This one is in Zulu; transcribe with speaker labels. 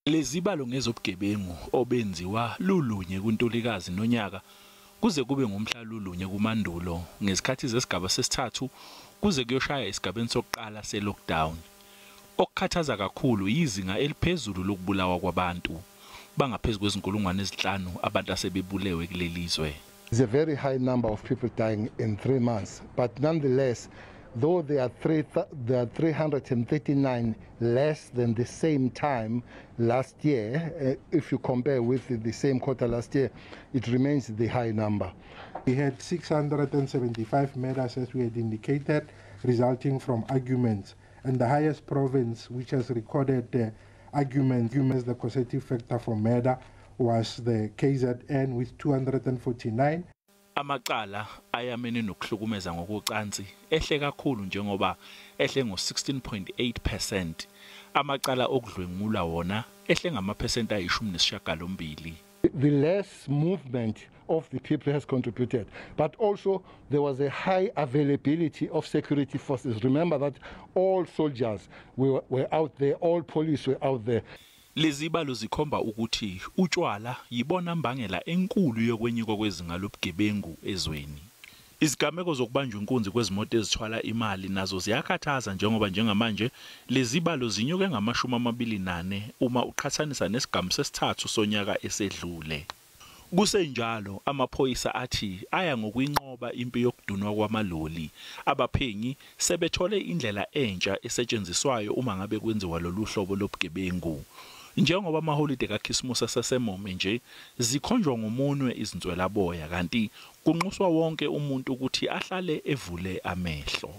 Speaker 1: Lezibalo ngezobugebengu obenziwa lulunye kuNtulikazi nonyaka kuze kube ngomhla lulunye kuMandulo ngesikhathi zesigaba sesithathu kuze kuyoshaya isigabeni sokuqala selockdown. Okukhathaza kakhulu izinga eliphezulu lokubulawa kwabantu bangaphezulu kwezinkulungwane ezinhlanu abantu asebebulewe kulelizwe.
Speaker 2: It's a very high number of people dying in 3 months, but nonetheless, though there are 339 less than the same time last year, if you compare with the same quarter last year, it remains the high number.
Speaker 3: We had 675 murders, as we had indicated, resulting from arguments. And the highest province which has recorded arguments, the causative factor for murder, was the KZN with 249.
Speaker 1: Amacala ayamene nokuhlukumeza ngokocansi ehle kakhulu njengoba ehle ngo-16.8%. Amacala okudlwengula wona ehle ngamaphesenti ayi-18.
Speaker 2: The less movement of the people has contributed, but also there was a high availability of security forces. Remember that all soldiers were out there, all police were out there.
Speaker 1: Lezibalo zikhomba ukuthi utshwala yibona mbangela enkulu yokwenyuka kwezinga lobugebengu ezweni. Izigameko zokubanjwa inkunzi kwezimoto ezithwala imali nazo ziyakhathaza njengoba njengamanje lezibalo zinyuke ngama-24 uma uqhathanisa nesigamu sesithathu sonyaka esedlule. Kusenjalo amaphoyisa athi aya ngokuyinqoba impi yokudunwa kwamaloli. Abaphenyi sebethole indlela entsha esetshenziswayo uma ngabe kwenziwa lolu hlobo lobugebengu. Njengoba amaholide kaKhisimusi asesemome nje zikhonjwa ngomunwe izinswelaboya kanti kunxuswa wonke umuntu ukuthi ahlale evule amehlo.